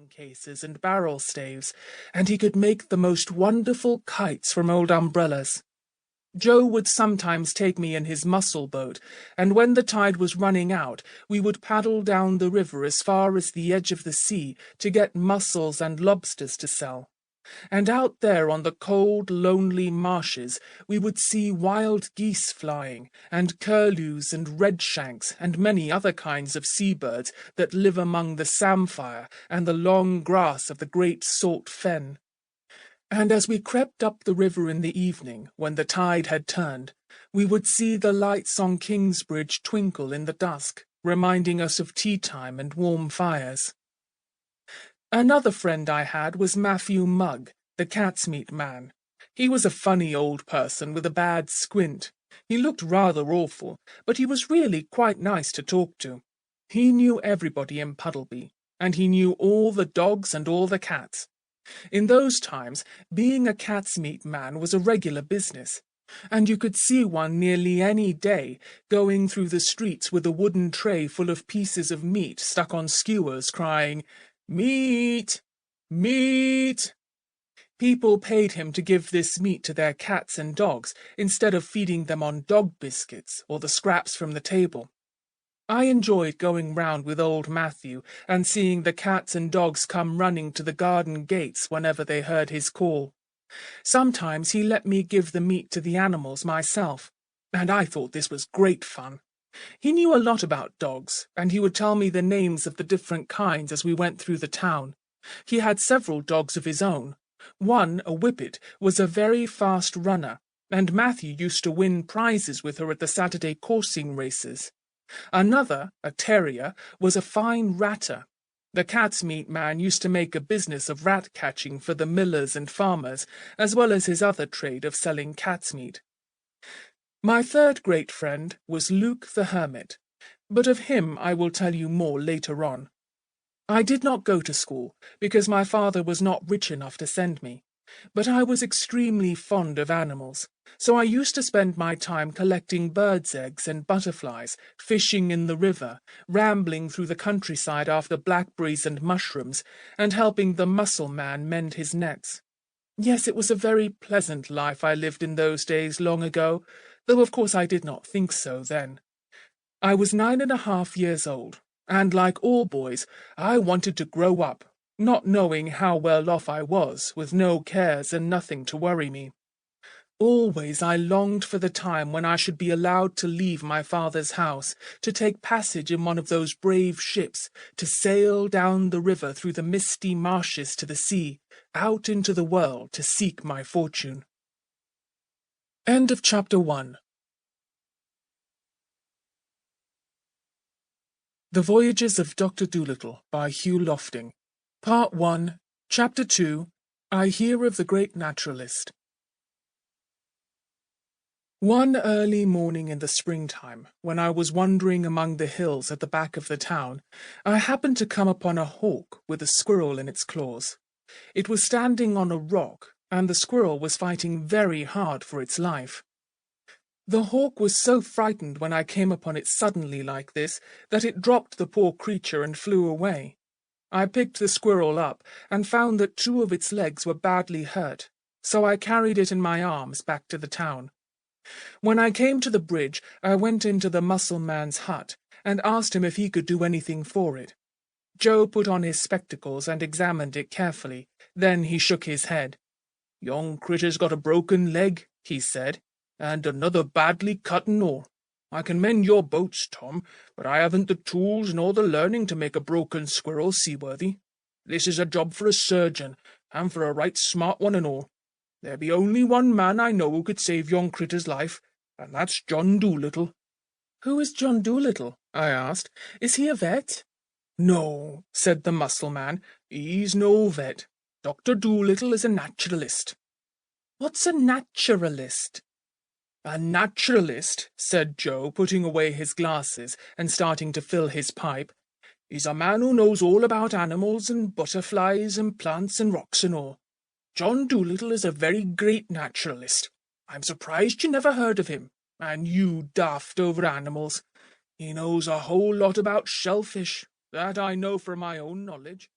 carrying cases and barrel staves, and he could make the most wonderful kites from old umbrellas. Joe would sometimes take me in his mussel boat, and when the tide was running out, we would paddle down the river as far as the edge of the sea to get mussels and lobsters to sell. And out there on the cold, lonely marshes, we would see wild geese flying, and curlews and redshanks, and many other kinds of seabirds that live among the samphire and the long grass of the great salt fen. And as we crept up the river in the evening, when the tide had turned, we would see the lights on Kingsbridge twinkle in the dusk, reminding us of tea-time and warm fires. Another friend I had was Matthew Mugg, the cat's meat man. He was a funny old person with a bad squint. He looked rather awful, but he was really quite nice to talk to. He knew everybody in Puddleby, and he knew all the dogs and all the cats. In those times, being a cat's meat man was a regular business, and you could see one nearly any day going through the streets with a wooden tray full of pieces of meat stuck on skewers, crying, "Meat! Meat!" People paid him to give this meat to their cats and dogs instead of feeding them on dog biscuits or the scraps from the table. I enjoyed going round with old Matthew and seeing the cats and dogs come running to the garden gates whenever they heard his call. Sometimes he let me give the meat to the animals myself, and I thought this was great fun. He knew a lot about dogs, and he would tell me the names of the different kinds as we went through the town. He had several dogs of his own. One, a whippet, was a very fast runner, and Matthew used to win prizes with her at the Saturday coursing races. Another, a terrier, was a fine ratter. The cat's meat man used to make a business of rat catching for the millers and farmers, as well as his other trade of selling cat's meat. My third great friend was Luke the Hermit, but of him I will tell you more later on. I did not go to school, because my father was not rich enough to send me, but I was extremely fond of animals, so I used to spend my time collecting birds' eggs and butterflies, fishing in the river, rambling through the countryside after blackberries and mushrooms, and helping the mussel man mend his nets. Yes, it was a very pleasant life I lived in those days long ago, though of course I did not think so then. I was 9.5 years old, and like all boys, I wanted to grow up, not knowing how well off I was, with no cares and nothing to worry me. Always I longed for the time when I should be allowed to leave my father's house, to take passage in one of those brave ships, to sail down the river through the misty marshes to the sea, out into the world to seek my fortune. End of Chapter 1. The Voyages of Doctor Dolittle by Hugh Lofting. Part 1, Chapter 2, I Hear of the Great Naturalist. One early morning in the springtime, when I was wandering among the hills at the back of the town, I happened to come upon a hawk with a squirrel in its claws. It was standing on a rock, and the squirrel was fighting very hard for its life. The hawk was so frightened when I came upon it suddenly like this, that it dropped the poor creature and flew away. I picked the squirrel up, and found that 2 of its legs were badly hurt, so I carried it in my arms back to the town. When I came to the bridge, I went into the mussel man's hut, and asked him if he could do anything for it. Joe put on his spectacles and examined it carefully. Then he shook his head. "Young critter's got a broken leg," he said, "and another badly cut and all. I can mend your boats, Tom, but I haven't the tools nor the learning to make a broken squirrel seaworthy. This is a job for a surgeon, and for a right smart one and all. There be only one man I know who could save yon critter's life, and that's John Dolittle." "Who is John Dolittle?" I asked. "Is he a vet?" "No," said the mussel man, "he's no vet. Dr. Dolittle is a naturalist." "What's a naturalist?" "A naturalist," said Joe, putting away his glasses and starting to fill his pipe, "is a man who knows all about animals and butterflies and plants and rocks and all. John Dolittle is a very great naturalist. I'm surprised you never heard of him, and you daft over animals. He knows a whole lot about shellfish, that I know from my own knowledge."